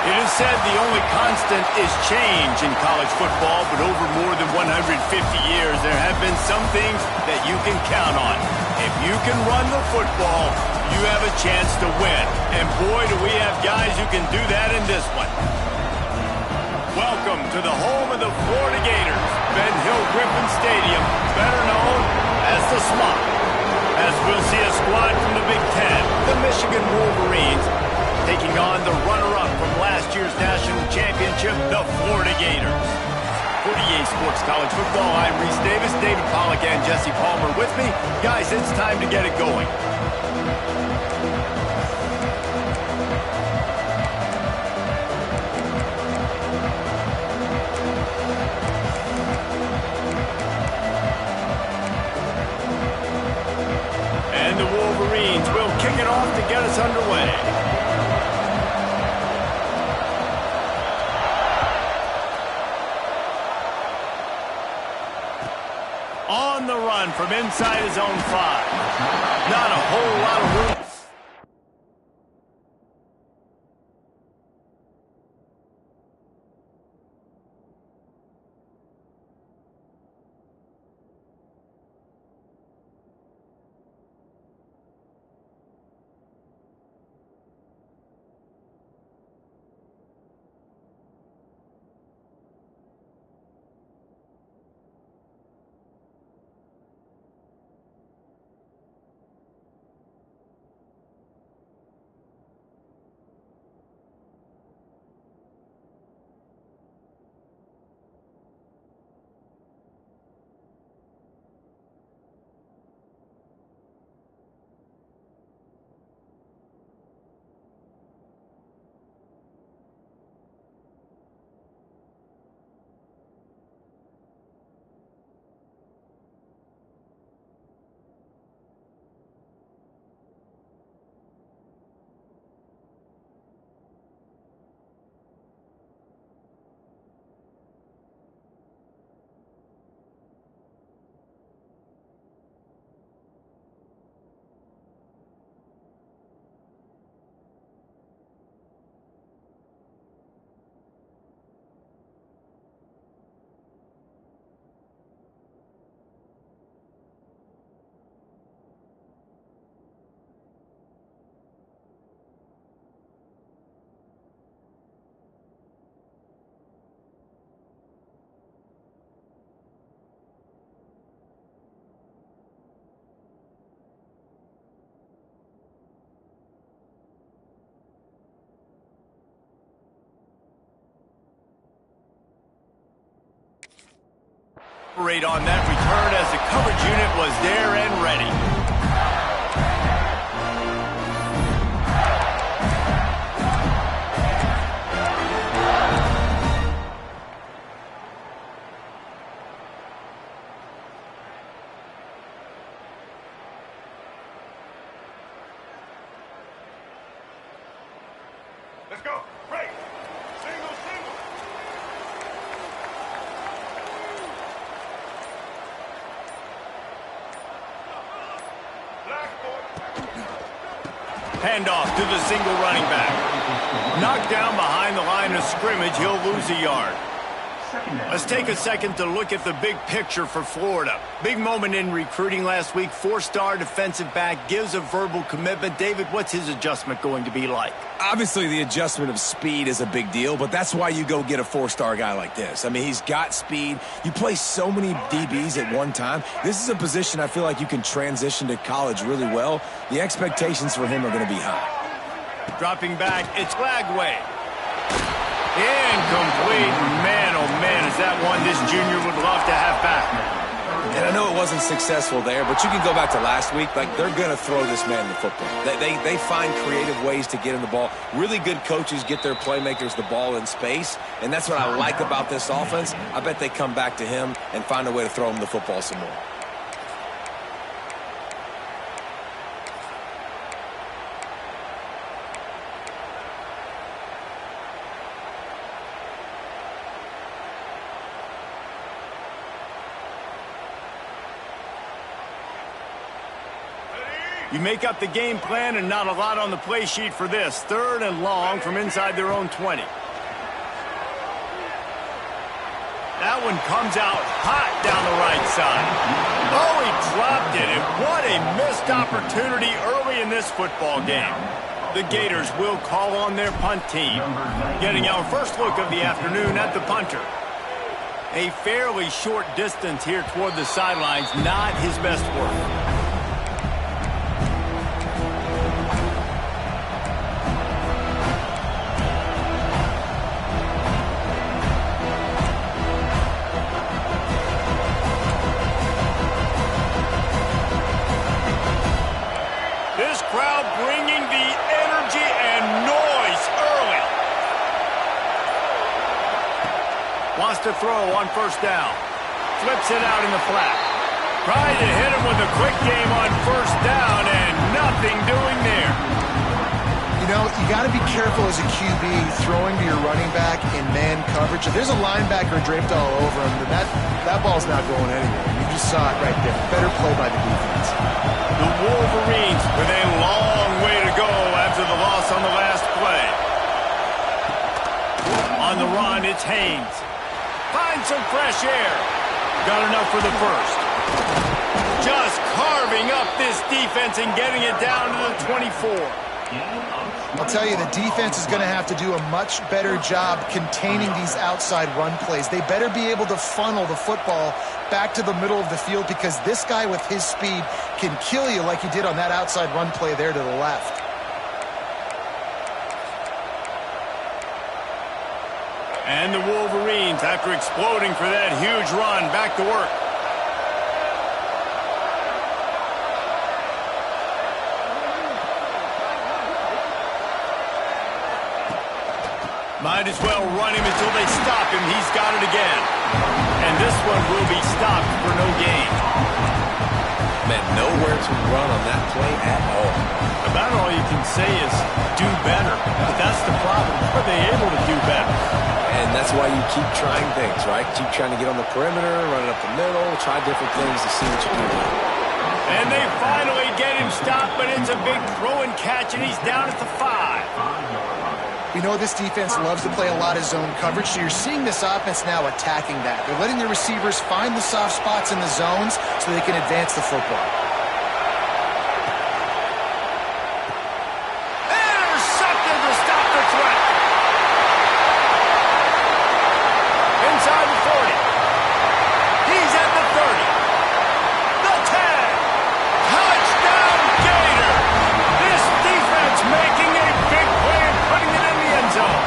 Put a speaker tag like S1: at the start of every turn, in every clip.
S1: It is said the only constant is change in college football, but over more than 150 years, there have been some things that you can count on. If you can run the football, you have a chance to win. And boy, do we have guys who can do that in this one. Welcome to the home of the Florida Gators, Ben Hill Griffin Stadium, better known as the Swamp. As we'll see a squad from the Big Ten, the Michigan Wolverines, taking on the runner-up from last year's national championship, the Florida Gators. For EA Sports College Football, I'm Reese Davis, David Pollack, and Jesse Palmer with me. Guys, it's time to get it going. And the Wolverines will kick it off to get us underway. On the run from inside his own 5. Not a whole lot of room. On that return as the coverage unit was there and ready.
S2: Let's go. Break. Single, single.
S1: Handoff to the single running back. Knocked down behind the line of scrimmage, he'll lose a yard. Let's take a second to look at the big picture for Florida. Big moment in recruiting last week. 4-star defensive back gives a verbal commitment. David, what's his adjustment going to be like?
S3: Obviously, the adjustment of speed is a big deal, but that's why you go get a 4-star guy like this. I mean, he's got speed. You play so many DBs at one time. This is a position I feel like you can transition to college really well. The expectations for him are going to be high.
S1: Dropping back, it's Lagway. Incomplete. Man, oh man, is that one this junior would love to have back.
S3: And I know it wasn't successful there, but you can go back to last week. Like, they're going to throw this man the football. They find creative ways to get him the ball. Really good coaches get their playmakers the ball in space, and that's what I like about this offense. I bet they come back to him and find a way to throw him the football some more.
S2: Ready?
S1: You make up the game plan and not a lot on the play sheet for this. 3rd and long from inside their own 20. That one comes out hot down the right side. Oh, he dropped it, and what a missed opportunity early in this football game. The Gators will call on their punt team. Getting our first look of the afternoon at the punter. A fairly short distance here toward the sidelines, not his best work. Crowd bringing the energy and noise early. Wants to throw on 1st down. Flips it out in the flat. Trying to hit him with a quick game on 1st down and nothing doing there.
S4: You know, you got to be careful as a QB throwing to your running back in man coverage. If there's a linebacker draped all over him, then that ball's not going anywhere. You just saw it right there. Better play by the defense.
S1: The Wolverines with a long way to go after the loss on the last play. On the run, it's Haynes. Finds some fresh air. Got enough for the 1st. Just carving up this defense and getting it down to the 24.
S4: I'll tell you, the defense is going to have to do a much better job containing these outside run plays. They better be able to funnel the football back to the middle of the field because this guy with his speed can kill you like he did on that outside run play there to the left.
S1: And the Wolverines, after exploding for that huge run, back to work. Might as well run him until they stop him. He's got it again. And this one will be stopped for no gain.
S3: Man, nowhere to run on that play at all.
S1: About all you can say is do better. But that's the problem. Are they able to do better?
S3: And that's why you keep trying things, right? Keep trying to get on the perimeter, run it up the middle, try different things to see what you can do.
S1: And they finally get him stopped, but it's a big throw and catch, and he's down at the 5.
S4: You know, this defense loves to play a lot of zone coverage, so you're seeing this offense now attacking that. They're letting the receivers find the soft spots in the zones so they can advance the football.
S1: Intercepted to stop the threat. Inside the 40. He's at the 30. The 10. Touchdown Gator. This defense making a big play and putting it in the end zone.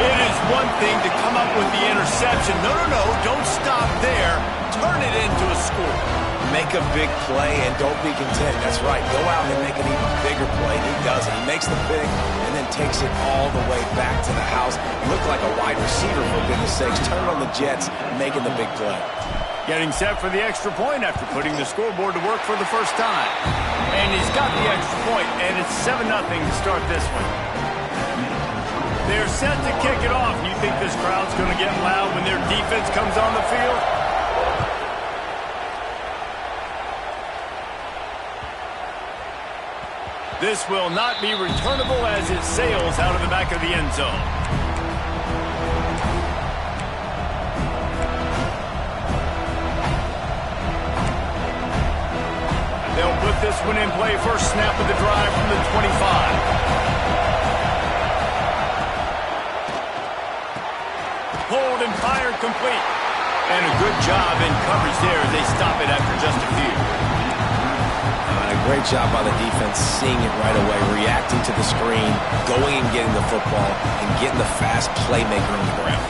S1: It is one thing to come up with the interception. No, don't stop there. Turn it into a score.
S3: Make a big play and don't be content. That's right. Go out and make an even bigger play. He does it. He makes the pick and then takes it all the way back to the house. Look like a wide receiver, for goodness sakes. Turn on the Jets, making the big play.
S1: Getting set for the extra point after putting the scoreboard to work for the first time. And he's got the extra point, and it's 7-0 to start this one. They're set to kick it off. You think this crowd's going to get loud when their defense comes on the field? This will not be returnable as it sails out of the back of the end zone. They'll put this one in play. First snap of the drive from the 25. Pulled and fired complete. And a good job in coverage there as they stop it after just a few.
S3: Great job by the defense, seeing it right away, reacting to the screen, going and getting the football, and getting the fast playmaker on the ground.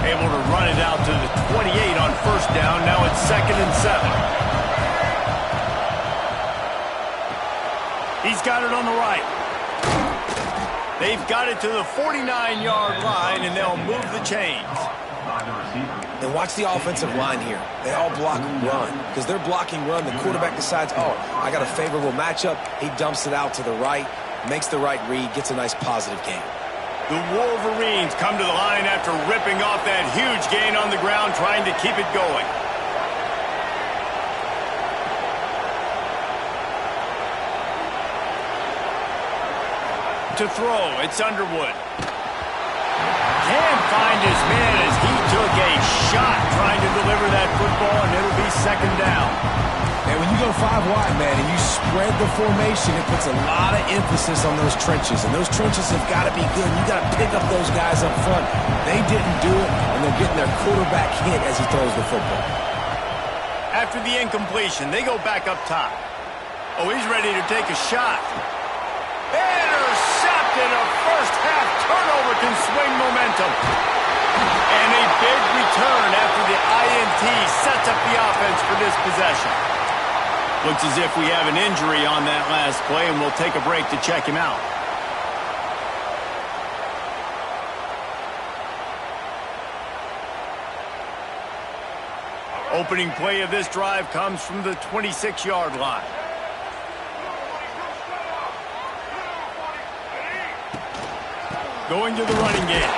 S1: Able to run it out to the 28 on first down. Now it's 2nd and 7. He's got it on the right. They've got it to the 49-yard line, and they'll move the chains.
S3: And watch the offensive line here. They all block run. Because they're blocking run, the quarterback decides, oh, I got a favorable matchup. He dumps it out to the right, makes the right read, gets a nice positive gain.
S1: The Wolverines come to the line after ripping off that huge gain on the ground, trying to keep it going. To throw, it's Underwood. Can't find his man as he took a shot trying to deliver that football, and it'll be second down.
S3: And when you go 5 wide, man, and you spread the formation, it puts a lot of emphasis on those trenches. And those trenches have got to be good. You got to pick up those guys up front. They didn't do it, and they're getting their quarterback hit as he throws the football.
S1: After the incompletion, they go back up top. Oh, he's ready to take a shot. Intercepted. A first-half turnover can swing momentum. And a big return after the INT sets up the offense for this possession. Looks as if we have an injury on that last play, and we'll take a break to check him out. Opening play of this drive comes from the 26-yard line. Going to the running game.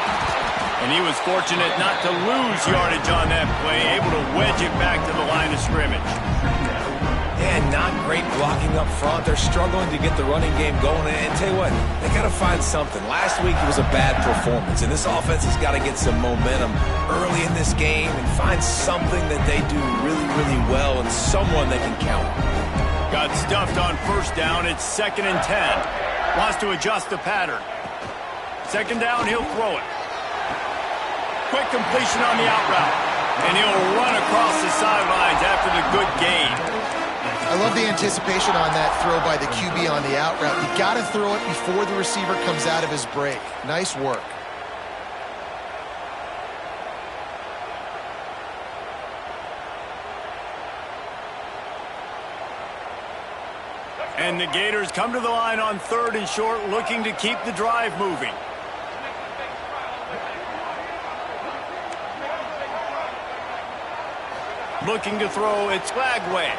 S1: And he was fortunate not to lose yardage on that play, able to wedge it back to the line of scrimmage.
S3: And not great blocking up front. They're struggling to get the running game going. And tell you what, they got to find something. Last week it was a bad performance, and this offense has got to get some momentum early in this game and find something that they do really, really well and someone they can count on.
S1: Got stuffed on first down. It's 2nd and 10. Wants to adjust the pattern. Second down, he'll throw it. Quick completion on the out route. And he'll run across the sidelines after the good gain.
S4: I love the anticipation on that throw by the QB on the out route. You got to throw it before the receiver comes out of his break. Nice work.
S1: And the Gators come to the line on 3rd and short, looking to keep the drive moving. Looking to throw, it's Flagway.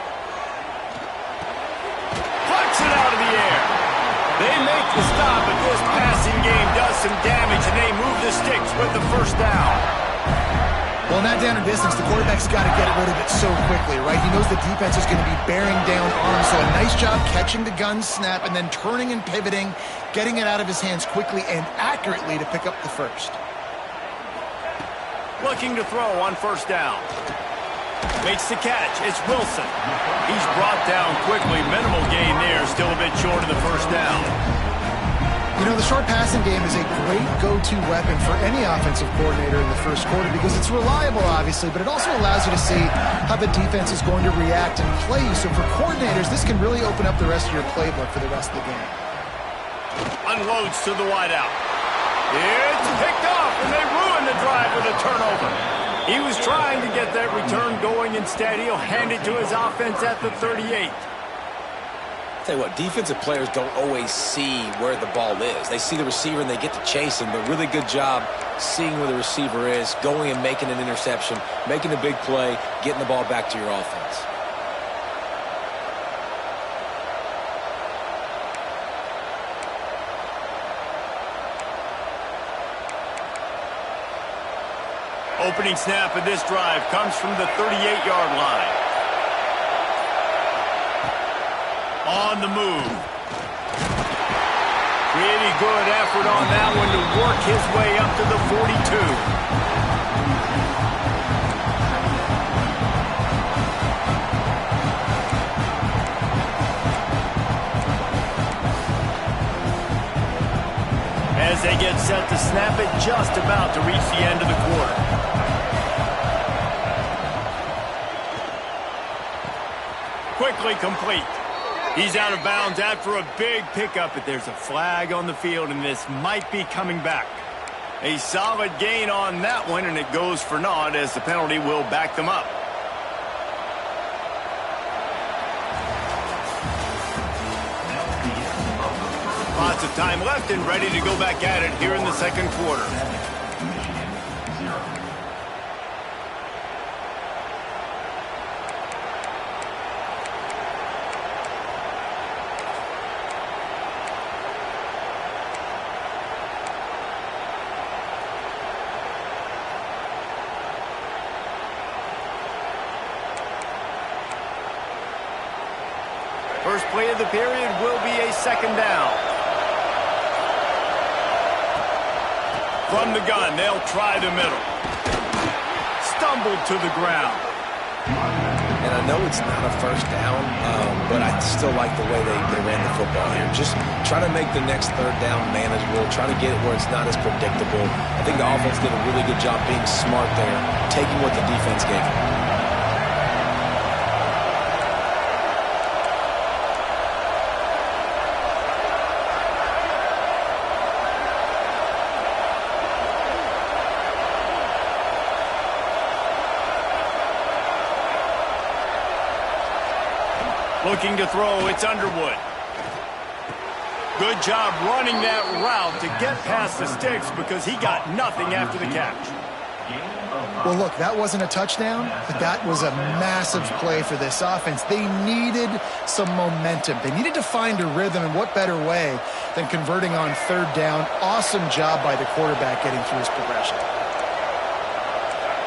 S1: Flicks it out of the air. They make the stop, but this passing game does some damage, and they move the sticks with the first down.
S4: Well, in that down and distance, the quarterback's got to get rid of it so quickly, right? He knows the defense is going to be bearing down on him, so a nice job catching the gun snap and then turning and pivoting, getting it out of his hands quickly and accurately to pick up the first.
S1: Looking to throw on first down. Makes the catch. It's Wilson. He's brought down quickly. Minimal gain there. Still a bit short of the first down.
S4: You know, the short passing game is a great go-to weapon for any offensive coordinator in the first quarter because it's reliable, obviously, but it also allows you to see how the defense is going to react and play you. So for coordinators, this can really open up the rest of your playbook for the rest of the game.
S1: Unloads to the wideout. It's picked off, and they ruin the drive with a turnover. He was trying to get that return going. Instead, he'll hand it to his offense at the 38.
S3: Tell you what, defensive players don't always see where the ball is. They see the receiver and they get to chase him, but really good job seeing where the receiver is, going and making an interception, making a big play, getting the ball back to your offense.
S1: Opening snap of this drive comes from the 38-yard line. On the move. Pretty good effort on that one to work his way up to the 42. As they get set to snap it, just about to reach the end of the quarter. Quickly complete. He's out of bounds after a big pickup, but there's a flag on the field, and this might be coming back. A solid gain on that one, and it goes for naught as the penalty will back them up. Lots of time left and ready to go back at it here in the second quarter. First play of the period will be a second down. From the gun, they'll try the middle. Stumbled to the ground.
S3: And I know it's not a first down, but I still like the way they ran the football here. Just try to make the next third down manageable. Try to get it where it's not as predictable. I think the offense did a really good job being smart there, taking what the defense gave them.
S1: Looking to throw, it's Underwood. Good job running that route to get past the sticks because he got nothing after the catch.
S4: Well, look, that wasn't a touchdown, but that was a massive play for this offense. They needed some momentum. They needed to find a rhythm, and what better way than converting on third down. Awesome job by the quarterback getting through his progression.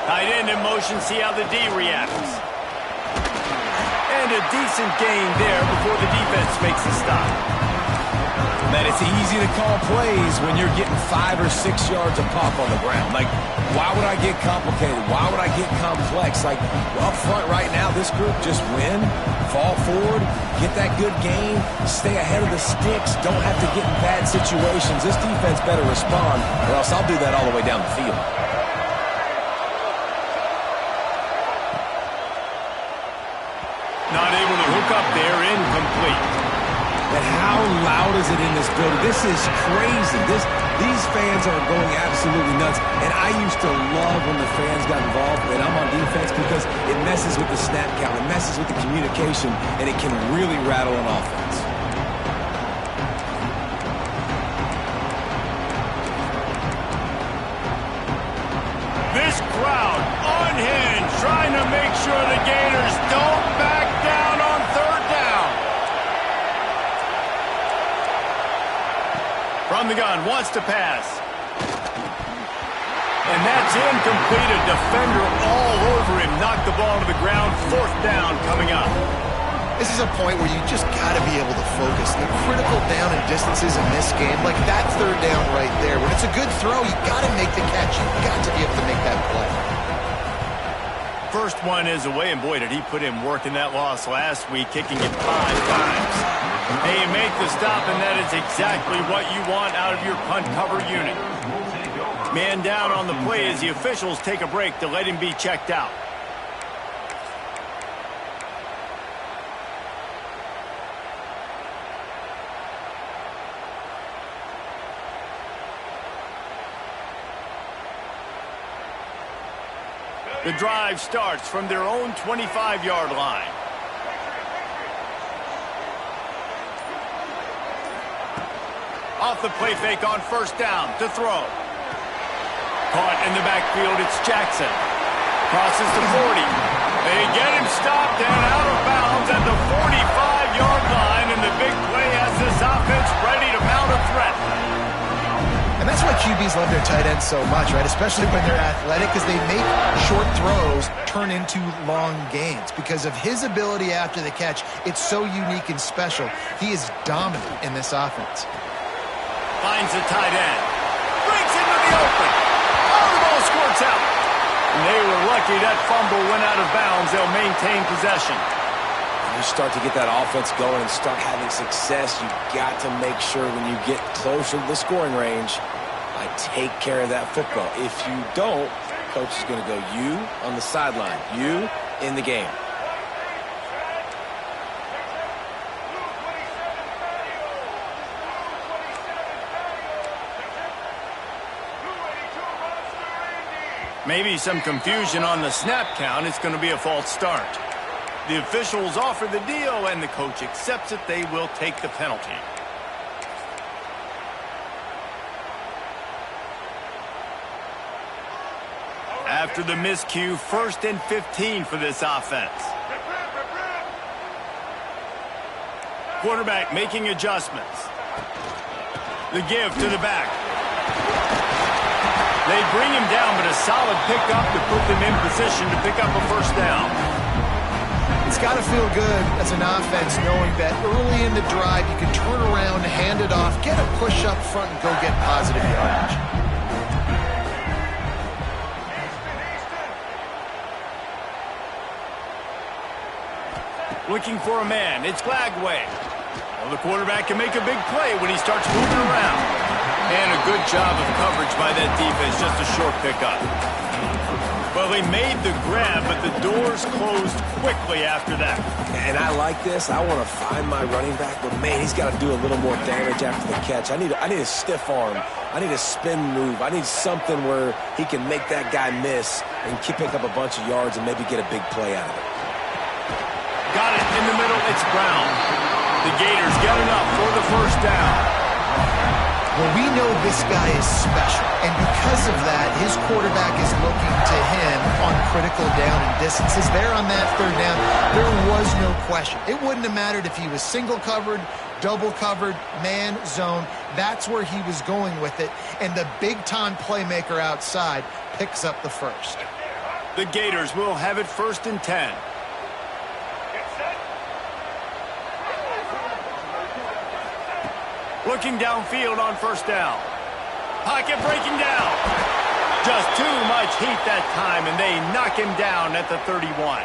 S1: Tight end in motion, see how the D reacts. And a decent gain there before the defense makes a stop.
S3: Man, it's easy to call plays when you're getting 5 or 6 yards of pop on the ground. Like, why would I get complicated? Why would I get complex? Like, up front right now, this group just win, fall forward, get that good gain, stay ahead of the sticks, don't have to get in bad situations. This defense better respond, or else I'll do that all the way down the field.
S1: Not able to hook up there, incomplete.
S3: And how loud is it in this building? This is crazy. These fans are going absolutely nuts. And I used to love when the fans got involved, and I'm on defense, because it messes with the snap count, it messes with the communication, and it can really rattle an offense.
S1: This crowd unhinged, trying to make sure the Gators don't back down on third down. From the gun, wants to pass. And that's incomplete. A defender all over him. Knocked the ball to the ground. Fourth down coming up.
S5: This is a point where you just got to be able to focus. The critical down and distances in this game, like that third down right there. When it's a good throw, you got to make the catch. You got to be able to make that play.
S1: First one is away, and boy, did he put in work in that loss last week, kicking it 5 times. Hey, make the stop, and that is exactly what you want out of your punt cover unit. Man down on the play as the officials take a break to let him be checked out. The drive starts from their own 25-yard line. Off the play fake on first down to throw. Caught in the backfield, it's Jackson. Crosses to 40. They get him stopped and out of bounds at the 45-yard line, and the big play has this offense ready to mount a threat.
S4: And that's why QBs love their tight ends so much, right? Especially when they're athletic, because they make short throws turn into long gains. Because of his ability after the catch, it's so unique and special. He is dominant in this offense.
S1: Finds the tight end. Breaks into the open. Oh, the ball squirts out. And they were lucky that fumble went out of bounds. They'll maintain possession.
S3: When you start to get that offense going and start having success, you got to make sure when you get closer to the scoring range, take care of that football. If you don't, coach is going to go, you on the sideline, you in the game.
S1: Maybe some confusion on the snap count. It's going to be a false start. The officials offer the deal, and the coach accepts it. They will take the penalty. After the miscue, 1st and 15 for this offense. Quarterback making adjustments. The give to the back. They bring him down, but a solid pickup to put them in position to pick up a first down.
S4: It's got to feel good as an offense knowing that early in the drive you can turn around, hand it off, get a push up front, and go get positive yardage.
S1: Looking for a man. It's Glagway. Well, the quarterback can make a big play when he starts moving around. And a good job of coverage by that defense. Just a short pickup. Well, he made the grab, but the doors closed quickly after that.
S3: And I like this. I want to find my running back, but man, he's got to do a little more damage after the catch. I need a stiff arm. I need a spin move. I need something where he can make that guy miss and pick up a bunch of yards and maybe get a big play out of it.
S1: Got it in the middle. It's Brown. The Gators get enough for the first down.
S4: Well, we know this guy is special, and because of that, his quarterback is looking to him on critical down and distances. There on that third down, there was no question. It wouldn't have mattered if he was single covered, double covered, man, zone. That's where he was going with it, and the big-time playmaker outside picks up the first.
S1: The Gators will have it 1st and 10. Looking downfield on first down. Pocket breaking down. Just too much heat that time, and they knock him down at the 31.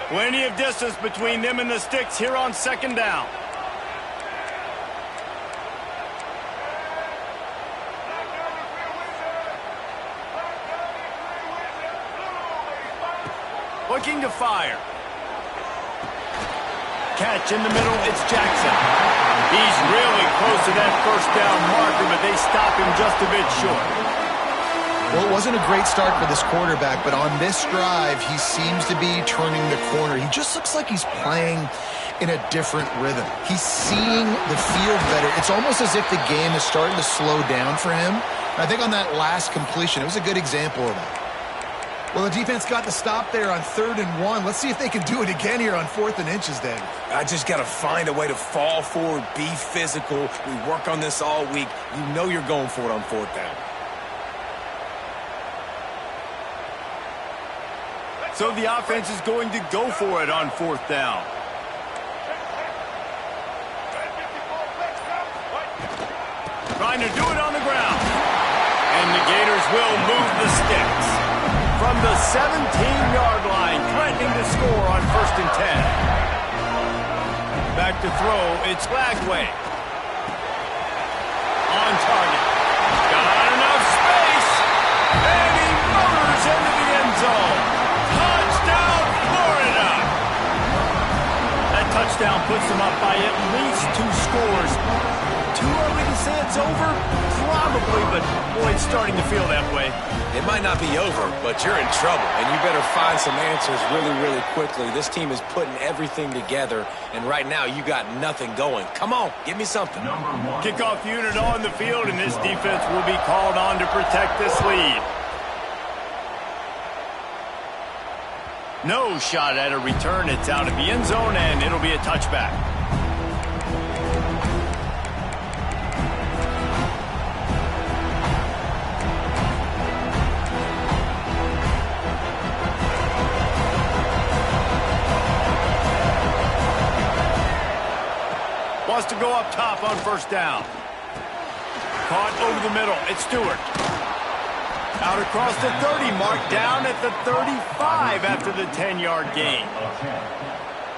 S1: Plenty of distance between them and the sticks here on 2nd down. Looking to fire. Catch in the middle, it's Jackson. He's really close to that first down marker, but they stop him just a bit short.
S4: Well, it wasn't a great start for this quarterback, but on this drive, he seems to be turning the corner. He just looks like he's playing in a different rhythm. He's seeing the field better. It's almost as if the game is starting to slow down for him. I think on that last completion, it was a good example of that. Well, the defense got the stop there on 3rd and 1. Let's see if they can do it again here on 4th and inches, David.
S3: I just got to find a way to fall forward, be physical. We work on this all week. You know you're going for it on 4th down.
S1: So the offense is going to go for it on 4th down. Trying to do it on the ground. And the Gators will move the sticks. From the 17-yard line, threatening to score on 1st and 10. Back to throw, it's Glagway. On target. Got enough space. And he motors into the end zone. Touchdown, Florida. That touchdown puts them up by at least 2 scores. Too early to say it's over? Probably, but boy, it's starting to feel that way.
S3: It might not be over, but you're in trouble, and you better find some answers really, really quickly. This team is putting everything together, and right now you got nothing going. Come on, give me something.
S1: Kickoff unit on the field, and this defense will be called on to protect this lead. No shot at a return. It's out of the end zone, and it'll be a touchback. Wants to go up top on 1st down. Caught over the middle. It's Stewart. Out across the 30 mark, down at the 35 after the 10-yard gain.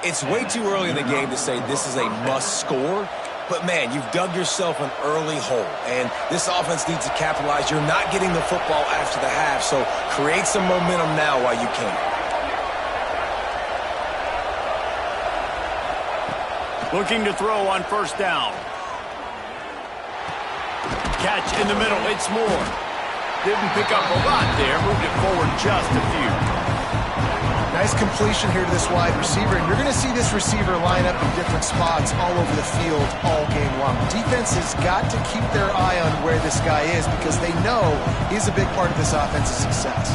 S3: It's way too early in the game to say this is a must score, but man, you've dug yourself an early hole, and this offense needs to capitalize. You're not getting the football after the half, so create some momentum now while you can.
S1: Looking to throw on 1st down. Catch in the middle, it's Moore. Didn't pick up a lot there, moved it forward just a few.
S4: Nice completion here to this wide receiver, and you're going to see this receiver line up in different spots all over the field all game long. Defense has got to keep their eye on where this guy is because they know he's a big part of this offense's success.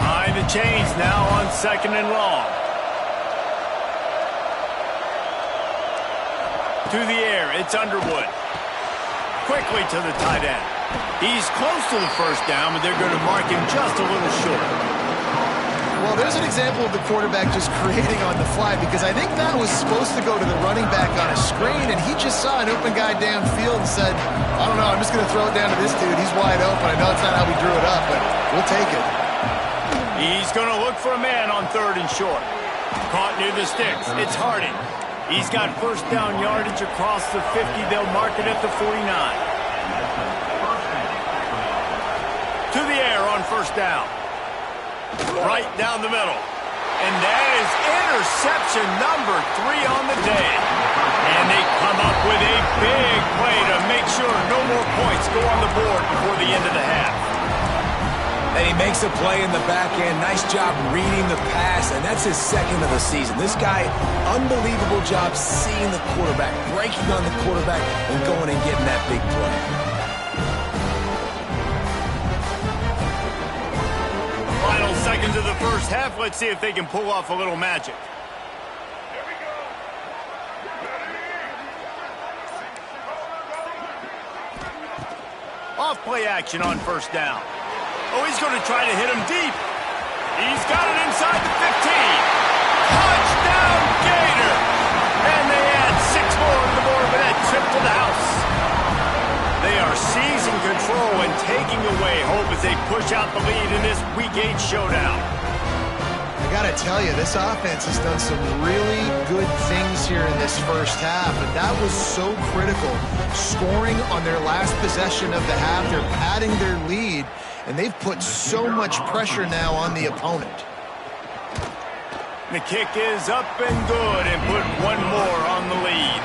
S1: Behind the chains now on 2nd and long. To the air, it's Underwood. Quickly to the tight end. He's close to the first down, but they're going to mark him just a little short.
S4: Well, there's an example of the quarterback just creating on the fly, because I think that was supposed to go to the running back on a screen, and he just saw an open guy downfield and said, I don't know, I'm just going to throw it down to this dude. He's wide open. I know it's not how we drew it up, but we'll take it.
S1: He's going to look for a man on 3rd and short. Caught near the sticks. It's Harding. He's got first down yardage across the 50. They'll mark it at the 49. To the air on first down. Right down the middle. And that is interception number 3 on the day. And they come up with a big play to make sure no more points go on the board before the end of the half.
S3: And he makes a play in the back end. Nice job reading the pass, and that's his 2nd of the season. This guy, unbelievable job seeing the quarterback, breaking on the quarterback, and going and getting that big play.
S1: Final seconds of the first half. Let's see if they can pull off a little magic.
S2: Here we go.
S1: Off play action on first down. Oh, he's going to try to hit him deep. He's got it inside the 15. Touchdown, Gator. And they add 6 more to the board with that trip to the house. They are seizing control and taking away hope as they push out the lead in this Week 8 showdown.
S4: I got to tell you, this offense has done some really good things here in this first half, and that was so critical. Scoring on their last possession of the half, they're padding their lead, and they've put so much pressure now on the opponent.
S1: The kick is up and good and put 1 more on the lead.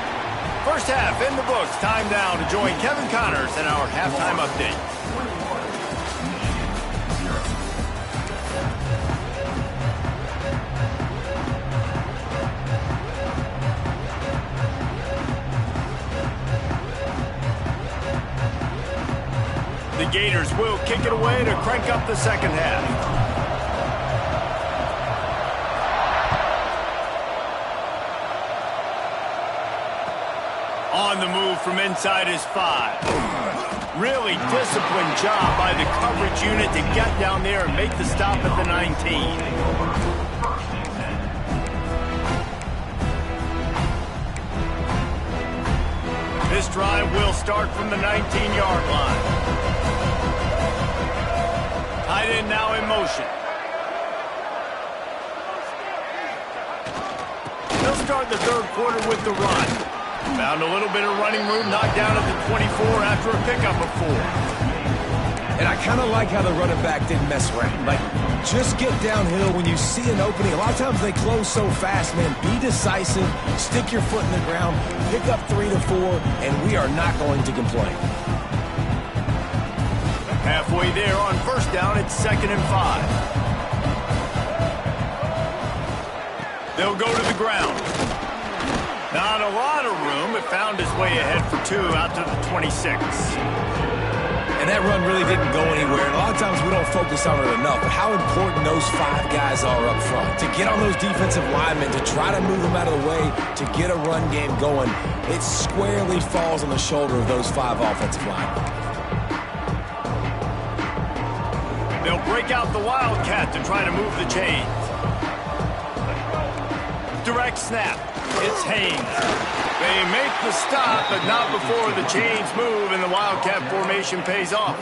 S1: First half in the books. Time now to join Kevin Connors in our halftime update. The Gators will kick it away to crank up the second half. On the move from inside his 5. Really disciplined job by the coverage unit to get down there and make the stop at the 19. This drive will start from the 19-yard line. Tight end now in motion. They'll start the 3rd quarter with the run. Found a little bit of running room, knocked down at the 24 after a pickup of 4.
S3: And I kind of like how the running back didn't mess around. Like, just get downhill when you see an opening. A lot of times they close so fast, man. Be decisive, stick your foot in the ground, pick up 3 to 4, and we are not going to complain.
S1: Halfway there on first down, it's 2nd and 5. They'll go to the ground. Not a lot of room, but found his way ahead for 2 out to the 26.
S3: And that run really didn't go anywhere. And a lot of times we don't focus on it enough, but how important those 5 guys are up front. To get on those defensive linemen, to try to move them out of the way, to get a run game going, it squarely falls on the shoulder of those 5 offensive linemen.
S1: They'll break out the Wildcat to try to move the chains. Direct snap. It's Haynes. They make the stop, but not before the chains move and the Wildcat formation pays off.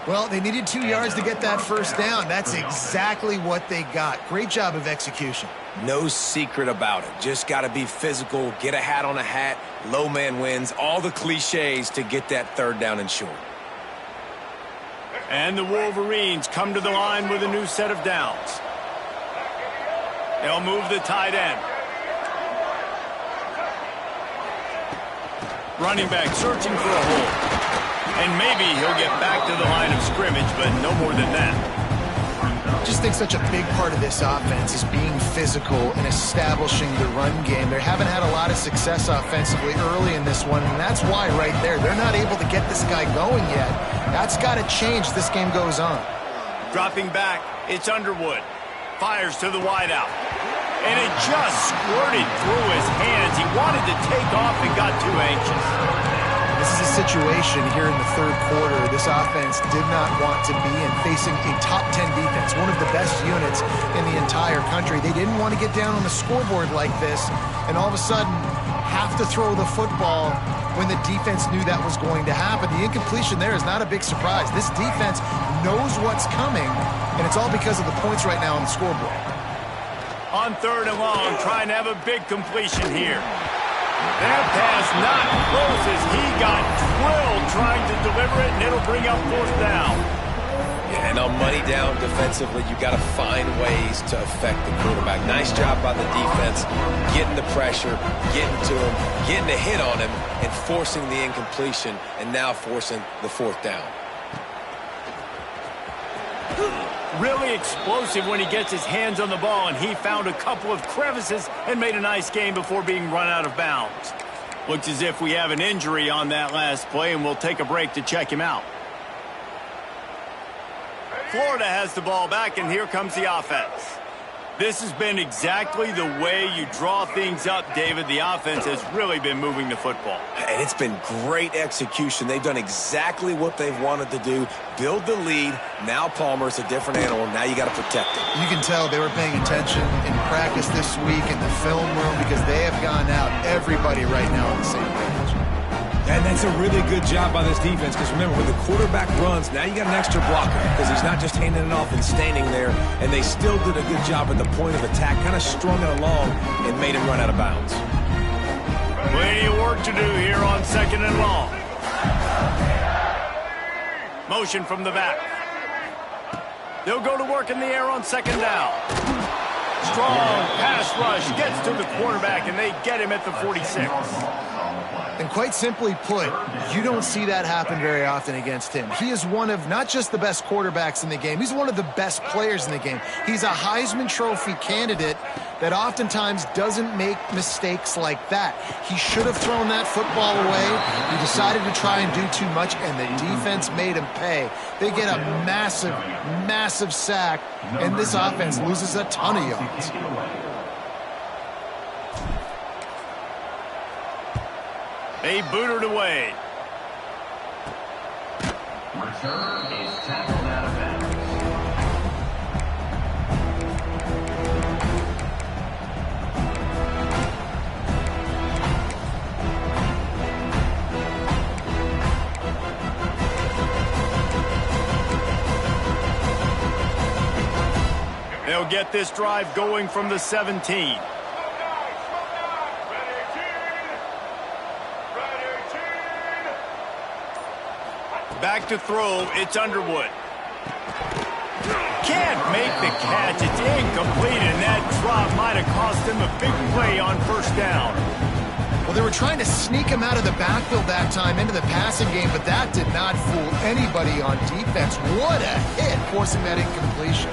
S4: Well, they needed 2 yards to get that first down. That's exactly what they got. Great job of execution.
S3: No secret about it. Just got to be physical, get a hat on a hat, low man wins, all the cliches to get that 3rd down and short.
S1: And the Wolverines come to the line with a new set of downs. They'll move the tight end. Running back searching for a hole. And maybe he'll get back to the line of scrimmage, but no more than that.
S4: I just think such a big part of this offense is being physical and establishing the run game. They haven't had a lot of success offensively early in this one, and that's why right there, they're not able to get this guy going yet. That's got to change as this game goes on.
S1: Dropping back, it's Underwood. Fires to the wideout. And it just squirted through his hands. He wanted to take off off and got too anxious.
S4: This is a situation here in the third quarter this offense did not want to be in, facing a top 10 defense, one of the best units in the entire country. They didn't want to get down on the scoreboard like this and all of a sudden have to throw the football when the defense knew that was going to happen. The incompletion there is not a big surprise. This defense knows what's coming, and it's all because of the points right now on the scoreboard.
S1: On 3rd and long, trying to have a big completion here. That pass not close as he got drilled trying to deliver it, and it'll bring up 4th down.
S3: Yeah, and on money down defensively, you got to find ways to affect the quarterback. Nice job by the defense, getting the pressure, getting to him, getting a hit on him, and forcing the incompletion, and now forcing the 4th down.
S1: Really explosive when he gets his hands on the ball, and he found a couple of crevices and made a nice game before being run out of bounds. Looks as if we have an injury on that last play, and we'll take a break to check him out. Florida has the ball back, and here comes the offense. This has been exactly the way you draw things up, David. The offense has really been moving the football.
S3: And it's been great execution. They've done exactly what they've wanted to do. Build the lead. Now Palmer's a different animal. Now you got to protect him.
S4: You can tell they were paying attention in practice this week in the film room because they have gone out, everybody right now on the same page.
S3: And that's a really good job by this defense because remember, when the quarterback runs, now you got an extra blocker because he's not just handing it off and standing there, and they still did a good job at the point of attack, kind of strung it along and made him run out of bounds.
S1: Plenty of work to do here on 2nd and long. Motion from the back. They'll go to work in the air on 2nd down. Strong pass rush gets to the quarterback, and they get him at the 46.
S4: And quite simply put, you don't see that happen very often against him. He is one of not just the best quarterbacks in the game, he's one of the best players in the game. He's a Heisman Trophy candidate that oftentimes doesn't make mistakes like that. He should have thrown that football away. He decided to try and do too much, and the defense made him pay. They get a massive, massive sack, and this offense loses a ton of yards.
S1: They booted away.
S2: Return is tackled out of bounds.
S1: They'll get this drive going from the 17. Back to throw, it's Underwood. Can't make the catch, it's incomplete, and that drop might have cost him a big play on 1st down.
S4: Well, they were trying to sneak him out of the backfield that time into the passing game, but that did not fool anybody on defense. What a hit, forcing that incompletion.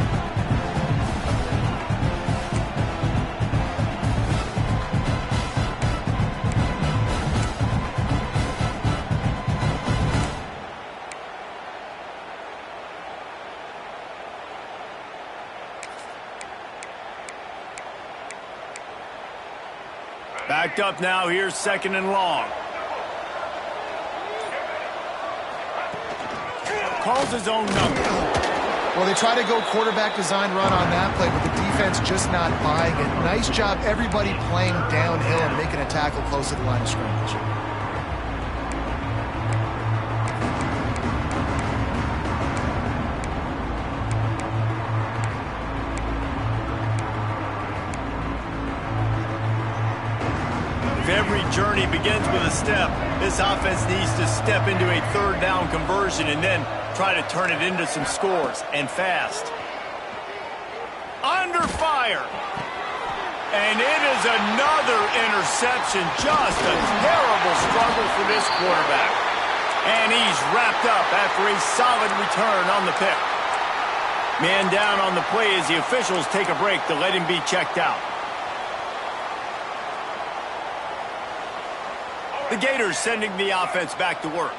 S1: Backed up now, here's 2nd and long. Calls his own number.
S4: Well, they try to go quarterback design run on that play, but the defense just not buying it. Nice job, everybody playing downhill and making a tackle close to the line of scrimmage.
S1: If every journey begins with a step, this offense needs to step into a 3rd down conversion and then try to turn it into some scores, and fast. Under fire. And it is another interception. Just a terrible struggle for this quarterback. And he's wrapped up after a solid return on the pick. Man down on the play as the officials take a break to let him be checked out. The Gators sending the offense back to work.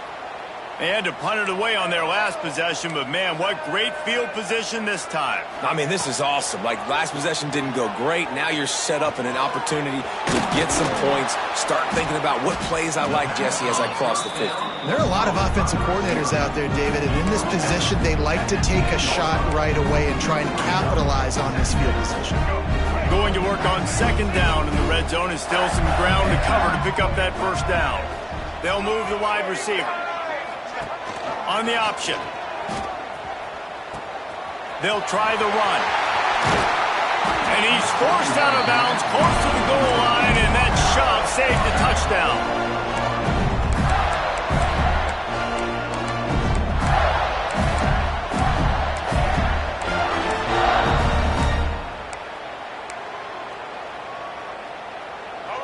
S1: They had to punt it away on their last possession, but man, what great field position this time.
S3: I mean, this is awesome. Like, last possession didn't go great. Now you're set up in an opportunity to get some points. Start thinking about what plays I like, Jesse, as I cross the 50.
S4: There are a lot of offensive coordinators out there, David, and in this position, they like to take a shot right away and try and capitalize on this field position.
S1: Going to work on second down in the red zone, and still some ground to cover to pick up that first down. They'll move the wide receiver on the option. They'll try the run. And he's forced out of bounds close to the goal line, and that shove saved the touchdown.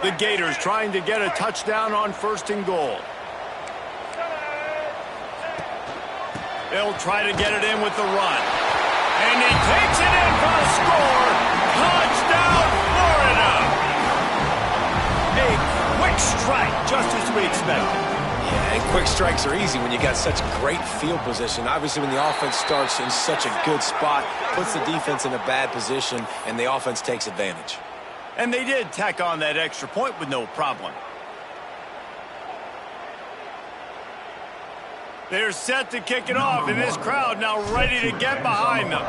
S1: The Gators trying to get a touchdown on first and goal. They'll try to get it in with the run. And he takes it in for the score. Touchdown, Florida! A quick strike, just as we expected.
S3: Yeah, and quick strikes are easy when you got such great field position. Obviously, when the offense starts in such a good spot, puts the defense in a bad position, and the offense takes advantage.
S1: And they did tack on that extra point with no problem. They're set to kick it off, and this crowd now ready to get behind them.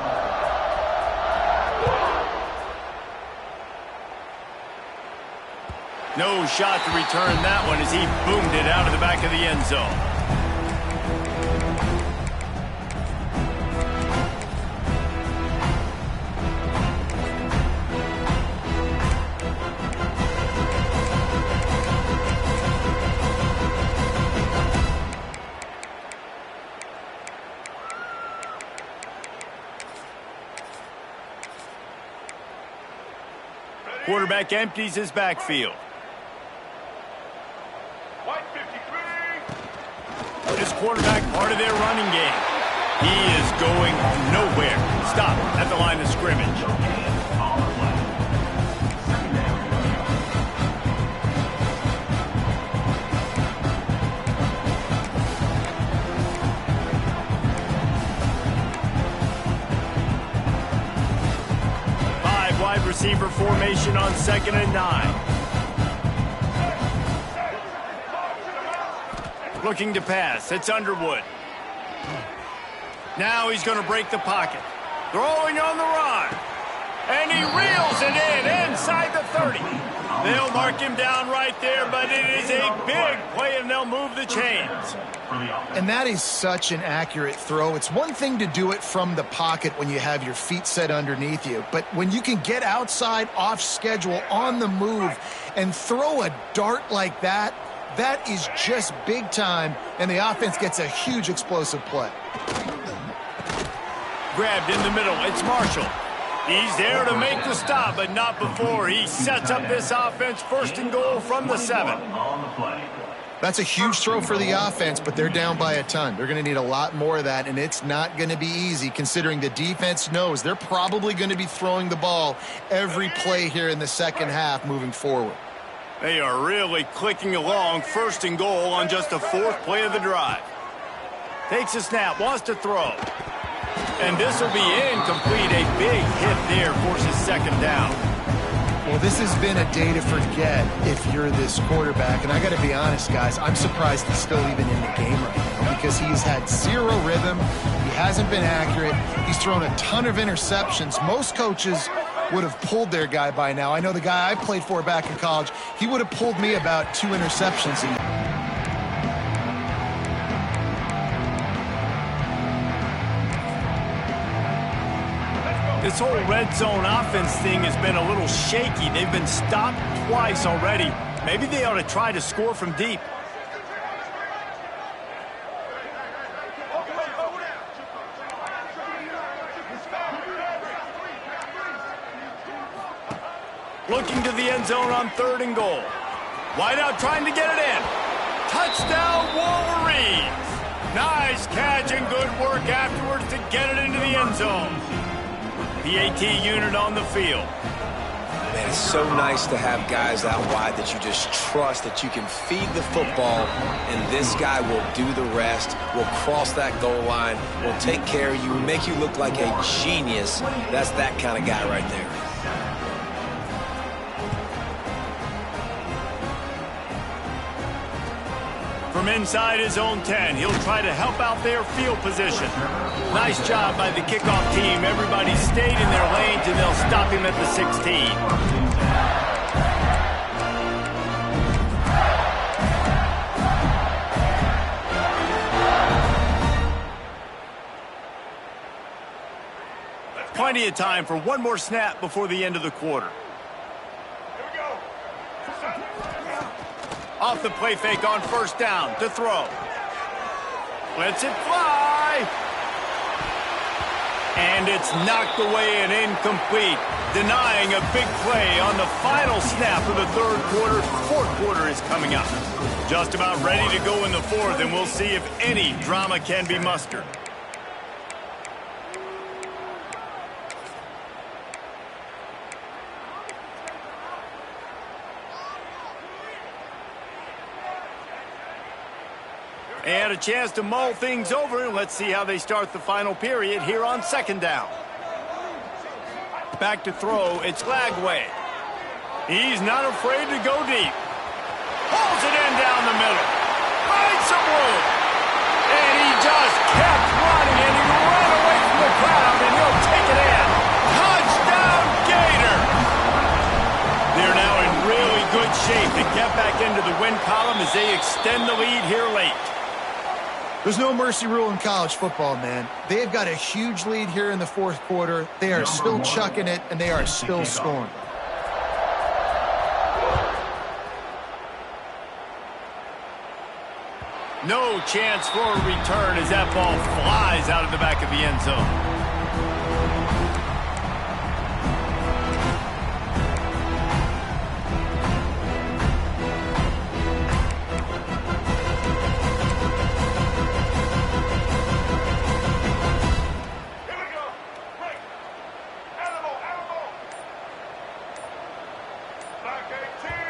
S1: No shot to return that one as he boomed it out of the back of the end zone. Quarterback empties his backfield. This quarterback part of their running game. He is going nowhere. Stop at the line of scrimmage. 5 wide receiver formation on 2nd and 9. Looking to pass. It's Underwood. Now he's going to break the pocket. Throwing on the run. And he reels it in inside the 30. They'll mark him down right there, but it is a big play, and they'll move the chains.
S4: And that is such an accurate throw. It's one thing to do it from the pocket when you have your feet set underneath you, but when you can get outside, off schedule, on the move, and throw a dart like that, that is just big time, and the offense gets a huge explosive play.
S1: Grabbed in the middle. It's Marshall. He's there to make the stop, but not before he sets up this offense. 1st and goal from the 7.
S4: That's a huge throw for the offense, but they're down by a ton. They're going to need a lot more of that, and it's not going to be easy considering the defense knows they're probably going to be throwing the ball every play here in the second half moving forward.
S1: They are really clicking along. 1st and goal on just the 4th play of the drive. Takes a snap, wants to throw. And this will be incomplete. A big hit there forces 2nd down.
S4: Well, this has been a day to forget if you're this quarterback. And I got to be honest, guys, I'm surprised he's still even in the game right now because he's had zero rhythm. He hasn't been accurate. He's thrown a ton of interceptions. Most coaches would have pulled their guy by now. I know the guy I played for back in college, he would have pulled me about 2 interceptions.
S1: This whole red zone offense thing has been a little shaky. They've been stopped twice already. Maybe they ought to try to score from deep. Looking to the end zone on 3rd and goal. Wide out trying to get it in. Touchdown Wolverines. Nice catch and good work afterwards to get it into the end zone. The AT unit on the field.
S3: Man, it's so nice to have guys out wide that you just trust that you can feed the football, and this guy will do the rest, will cross that goal line, will take care of you, make you look like a genius. That's that kind of guy right there.
S1: From inside his own 10, he'll try to help out their field position. Nice job by the kickoff team. Everybody stayed in their lanes, and they'll stop him at the 16. Plenty of time for one more snap before the end of the quarter. Off the play fake on first down to throw. Lets it fly. And it's knocked away and incomplete, denying a big play on the final snap of the third quarter. Fourth quarter is coming up. Just about ready to go in the fourth, and we'll see if any drama can be mustered. And a chance to mull things over. Let's see how they start the final period here on second down. Back to throw. It's Lagway. He's not afraid to go deep. Pulls it in down the middle. Finds some room. And he just kept running, and he ran away from the crowd, and he'll take it in. Touchdown, Gator! They're now in really good shape to get back into the win column as they extend the lead here late.
S4: There's no mercy rule in college football, man. They've got a huge lead here in the fourth quarter. They are still chucking it, and they are still scoring.
S1: No chance for a return as that ball flies out of the back of the end zone.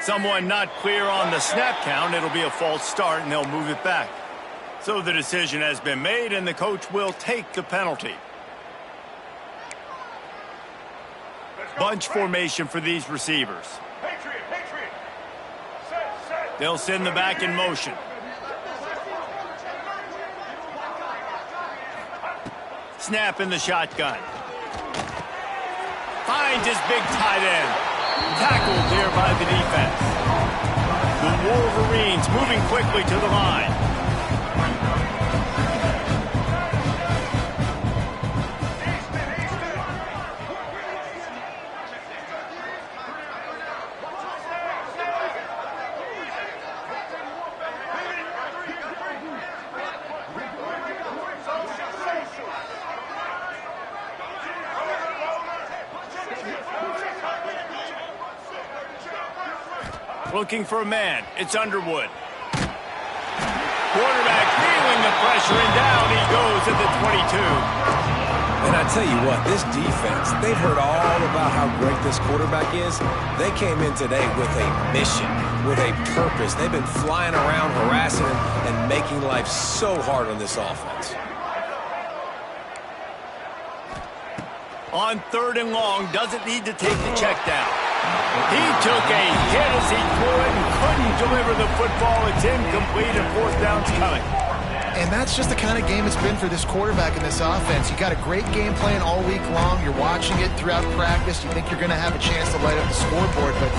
S1: Someone not clear on the snap count. It'll be a false start, and they'll move it back. So the decision has been made, and the coach will take the penalty. Bunch formation for these receivers. They'll send the back in motion. Snap in the shotgun. Finds his big tight end. Tackled there by the defense. The Wolverines moving quickly to the line. Looking for a man. It's Underwood. Quarterback feeling the pressure, and down he goes at the 22.
S3: And I tell you what, this defense, they've heard all about how great this quarterback is. They came in today with a mission, with a purpose. They've been flying around, harassing him, and making life so hard on this offense.
S1: On third and long, doesn't need to take the check down. He took a hit as he threw it and couldn't deliver the football. It's incomplete, and fourth down's coming.
S4: And that's just the kind of game it's been for this quarterback in this offense. You got a great game plan all week long. You're watching it throughout practice. You think you're going to have a chance to light up the scoreboard, but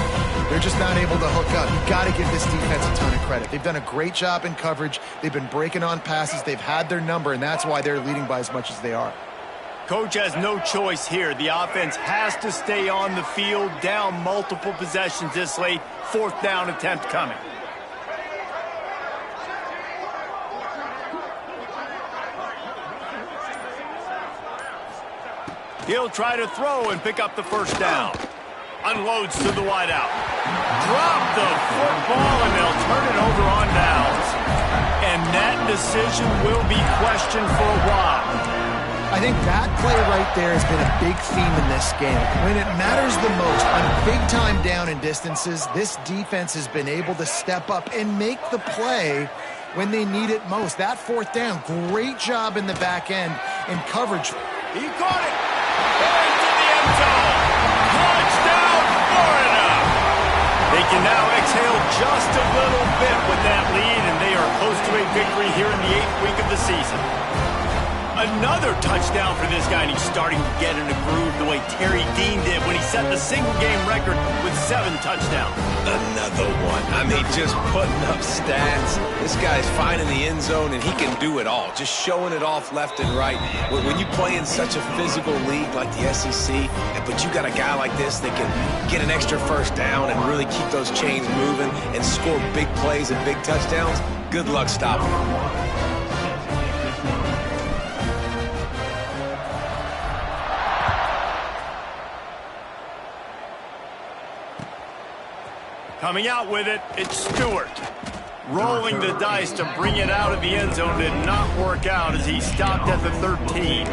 S4: they're just not able to hook up. You've got to give this defense a ton of credit. They've done a great job in coverage. They've been breaking on passes. They've had their number, and that's why they're leading by as much as they are.
S1: Coach has no choice here. The offense has to stay on the field, down multiple possessions this late. Fourth down attempt coming. He'll try to throw and pick up the first down. Unloads to the wideout. Drop the football, and they'll turn it over on downs. And that decision will be questioned for a while.
S4: I think that play right there has been a big theme in this game. When it matters the most, on big-time down and distances, this defense has been able to step up and make the play when they need it most. That fourth down, great job in the back end and coverage.
S1: He caught it. Into the end zone. Touchdown, Florida. They can now exhale just a little bit with that lead, and they are close to a victory here in the 8th week of the season. Another touchdown for this guy, and he's starting to get in a groove the way Terry Dean did when he set the single-game record with 7 touchdowns.
S3: Another one. I mean, just putting up stats. This guy's finding the end zone, and he can do it all. Just showing it off left and right. When you play in such a physical league like the SEC, but you got a guy like this that can get an extra first down and really keep those chains moving and score big plays and big touchdowns, good luck stopping him.
S1: Coming out with it, it's Stewart. Rolling the dice to bring it out of the end zone did not work out as he stopped at the 13.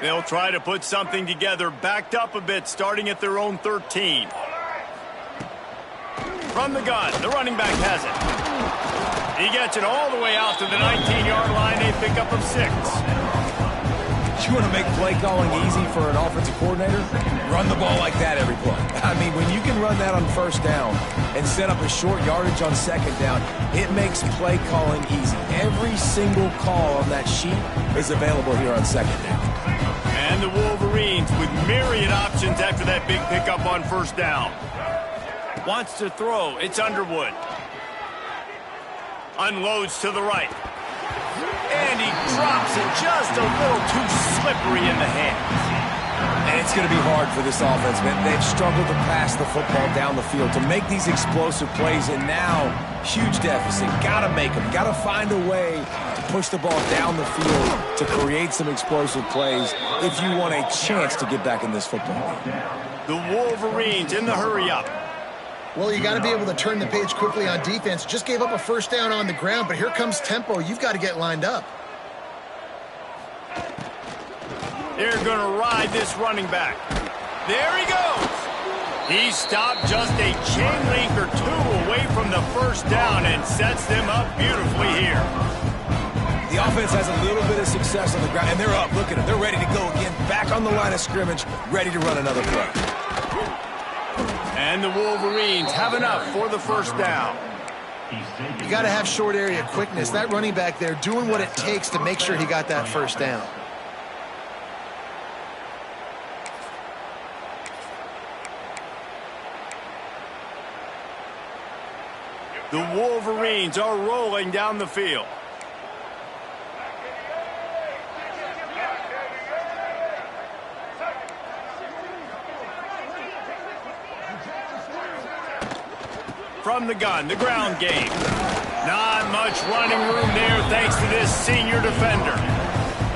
S1: They'll try to put something together, backed up a bit, starting at their own 13. From the gun, the running back has it. He gets it all the way out to the 19-yard line, a pickup of 6.
S3: You want to make play calling easy for an offensive coordinator? Run the ball like that every play. I mean, when you can run that on first down and set up a short yardage on second down, it makes play calling easy. Every single call on that sheet is available here on second down.
S1: And the Wolverines with myriad options after that big pickup on first down. Wants to throw. It's Underwood. Unloads to the right. And he drops it just a little too slippery in the hands.
S3: And it's going to be hard for this offense, man. They've struggled to pass the football down the field, to make these explosive plays, and now, huge deficit. Got to make them. Got to find a way to push the ball down the field to create some explosive plays if you want a chance to get back in this football game.
S1: The Wolverines in the hurry-up.
S4: Well, you got to be able to turn the page quickly on defense. Just gave up a first down on the ground, but here comes tempo. You've got to get lined up.
S1: They're going to ride this running back. There he goes. He stopped just a chain link or 2 away from the first down and sets them up beautifully here.
S3: The offense has a little bit of success on the ground, and they're up. Look at them. They're ready to go again. Back on the line of scrimmage, ready to run another play.
S1: And the Wolverines have enough for the first down.
S4: You got to have short area quickness. That running back there doing what it takes to make sure he got that first down.
S1: The Wolverines are rolling down the field. From the gun, the ground game. Not much running room there thanks to this senior defender.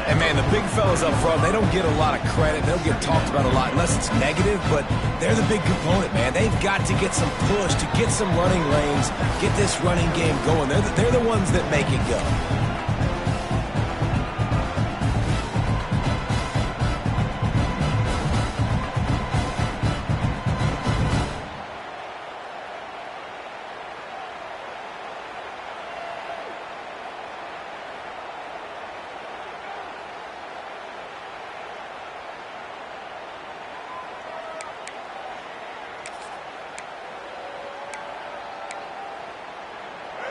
S3: And, man, the big fellas up front, they don't get a lot of credit. They don't get talked about a lot unless it's negative, but they're the big component, man. They've got to get some push, to get some running lanes, get this running game going. They're the ones that make it go.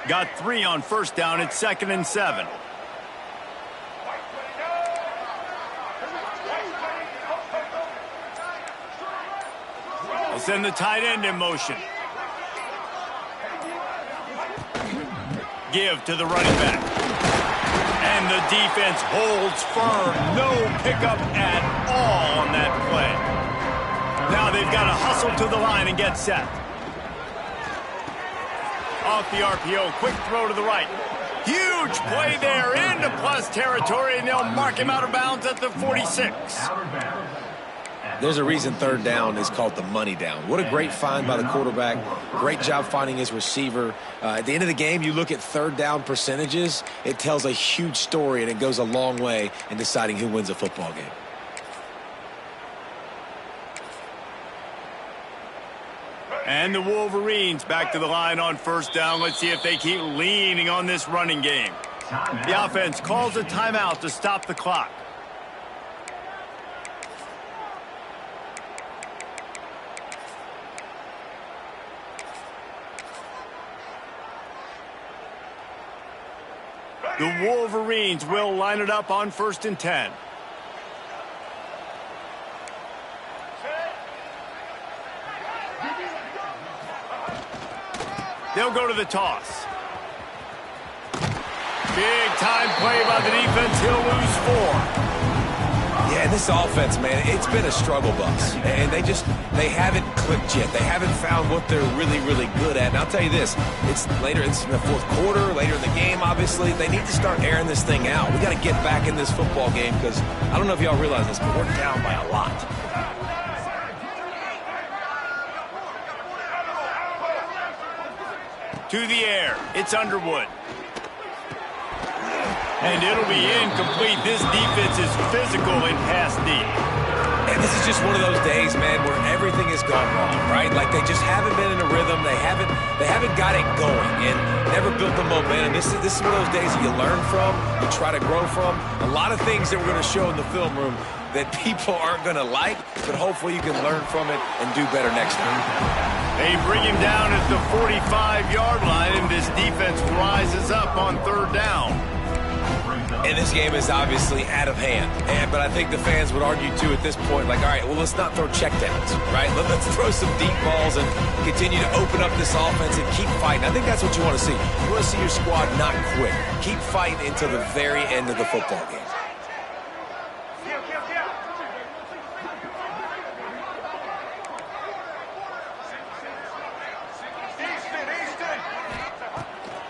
S1: Got 3 on first down. It's 2nd and 7. They'll send the tight end in motion. Give to the running back. And the defense holds firm. No pickup at all on that play. Now they've got to hustle to the line and get set. Off the RPO, quick throw to the right. Huge play there into plus territory, and they'll mark him out of bounds at the 46.
S3: There's a reason third down is called the money down. What a great find by the quarterback. Great job finding his receiver. At the end of the game, you look at third down percentages. It tells a huge story, and it goes a long way in deciding who wins a football game.
S1: And the Wolverines back to the line on first down. Let's see if they keep leaning on this running game. The offense calls a timeout to stop the clock. The Wolverines will line it up on 1st and 10. They'll go to the toss. Big time play by the defense. He'll lose 4.
S3: Yeah, this offense, man, it's been a struggle bus. And they haven't clicked yet. They haven't found what they're really, really good at. And I'll tell you this, it's in the fourth quarter, later in the game, obviously. They need to start airing this thing out. We got to get back in this football game because I don't know if y'all realize this, but we're down by a lot.
S1: To the air. It's Underwood. And it'll be incomplete. This defense is physical and pass deep.
S3: And this is just one of those days, man, where everything has gone wrong, right? Like they just haven't been in a rhythm. They haven't got it going and never built the momentum. This is one of those days that you learn from, you try to grow from. A lot of things that we're going to show in the film room that people aren't going to like, but hopefully you can learn from it and do better next time.
S1: They bring him down at the 45-yard line, and this defense rises up on third down.
S3: And this game is obviously out of hand. But I think the fans would argue, too, at this point, like, all right, well, let's not throw checkdowns, right? Let's throw some deep balls and continue to open up this offense and keep fighting. I think that's what you want to see. You want to see your squad not quit. Keep fighting until the very end of the football game.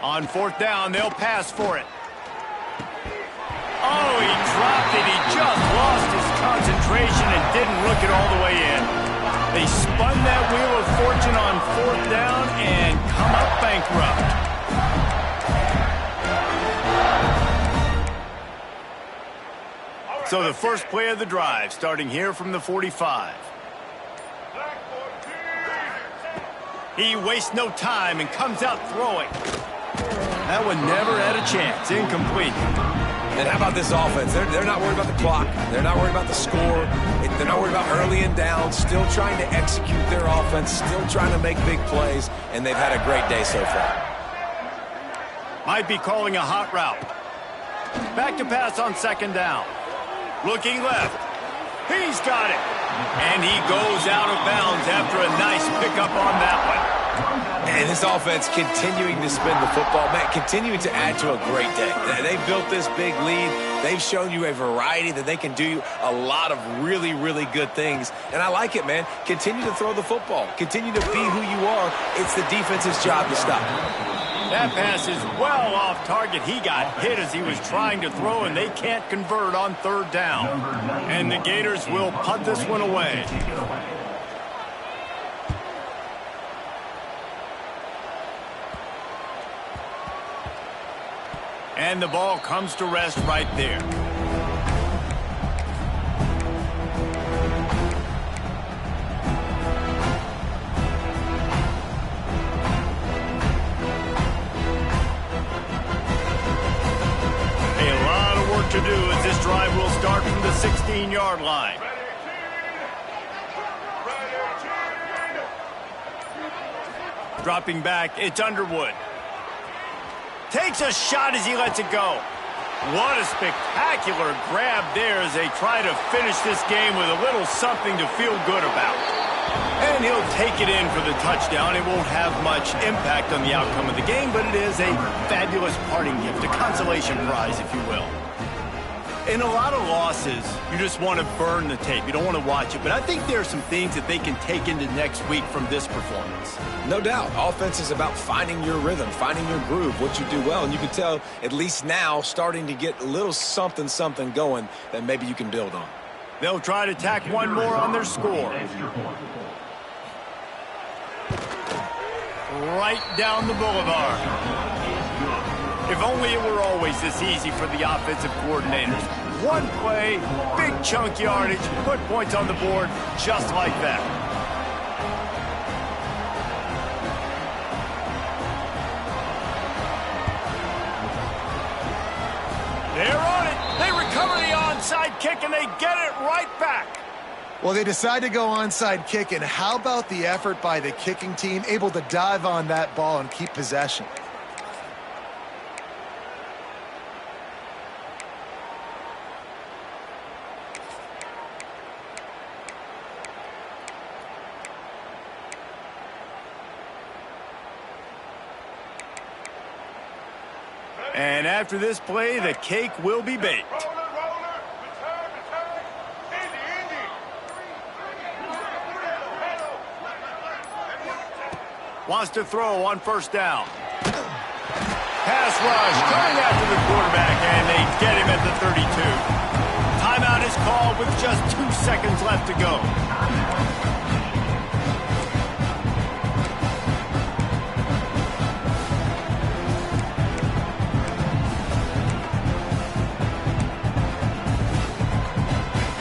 S1: On fourth down, they'll pass for it. Oh, he dropped it. He just lost his concentration and didn't look it all the way in. They spun that wheel of fortune on fourth down and come up bankrupt. So the first play of the drive, starting here from the 45. He wastes no time and comes out throwing. That one never had a chance. Incomplete.
S3: And how about this offense? They're not worried about the clock. They're not worried about the score. They're not worried about early and down. Still trying to execute their offense. Still trying to make big plays. And they've had a great day so far.
S1: Might be calling a hot route. Back to pass on second down. Looking left. He's got it. And he goes out of bounds after a nice pickup on that one.
S3: And this offense continuing to spin the football, man, continuing to add to a great day. They've built this big lead. They've shown you a variety that they can do a lot of really, really good things. And I like it, man. Continue to throw the football. Continue to be who you are. It's the defense's job to stop.
S1: That pass is well off target. He got hit as he was trying to throw, and they can't convert on third down. And the Gators will punt this one away. And the ball comes to rest right there. A lot of work to do as this drive will start from the 16-yard line. Dropping back, it's Underwood. Takes a shot as he lets it go. What a spectacular grab there as they try to finish this game with a little something to feel good about. And he'll take it in for the touchdown. It won't have much impact on the outcome of the game, but it is a fabulous parting gift, a consolation prize, if you will. In a lot of losses, you just want to burn the tape. You don't want to watch it. But I think there are some things that they can take into next week from this performance.
S3: No doubt. Offense is about finding your rhythm, finding your groove, what you do well. And you can tell, at least now, starting to get a little something going that maybe you can build on.
S1: They'll try to tack one more on their score. Right down the boulevard. If only it were always this easy for the offensive coordinators. One play, big chunk yardage, put points on the board just like that. They're on it. They recover the onside kick, and they get it right back.
S4: Well, they decide to go onside kick, and how about the effort by the kicking team, able to dive on that ball and keep possession?
S1: And after this play, the cake will be baked. Wants to throw on first down. Pass rush coming after the quarterback, and they get him at the 32. Timeout is called with just 2 seconds left to go.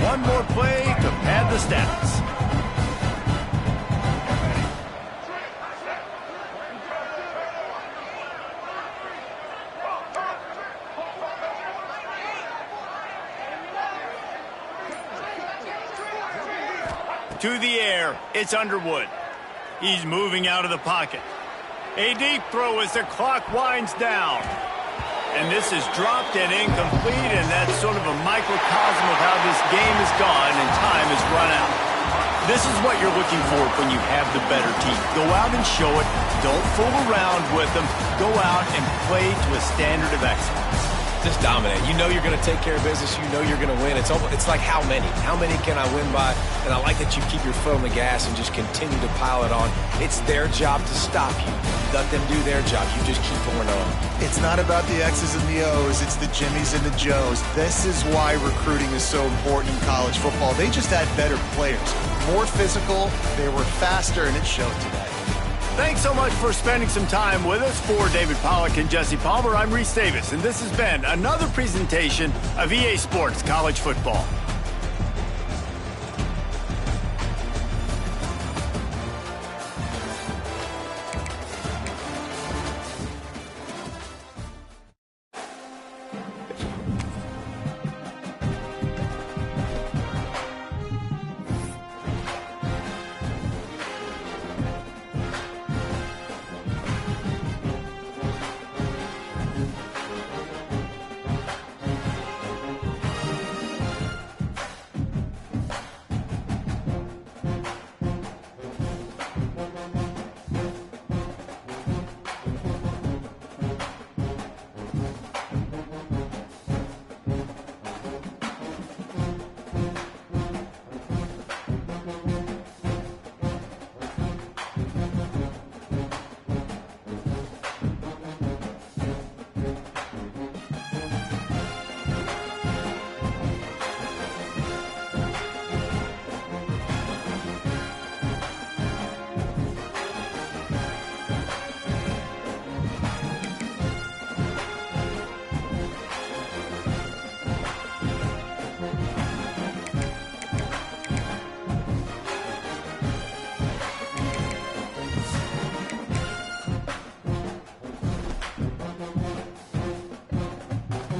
S1: One more play to pad the stats. To the air, it's Underwood. He's moving out of the pocket. A deep throw as the clock winds down. And this is dropped and incomplete, and that's sort of a microcosm of how this game has gone and time has run out. This is what you're looking for when you have the better team. Go out and show it. Don't fool around with them. Go out and play to a standard of excellence.
S3: Just dominate. You know you're going to take care of business. You know you're going to win. It's like how many? How many can I win by? And I like that you keep your foot on the gas and just continue to pile it on. It's their job to stop you. Let them do their job. You just keep pouring it on.
S4: It's not about the X's and the O's. It's the Jimmies and the Joes. This is why recruiting is so important in college football. They just had better players. More physical. They were faster, and it showed today.
S1: Thanks so much for spending some time with us. For David Pollack and Jesse Palmer, I'm Reese Davis, and this has been another presentation of EA Sports College Football.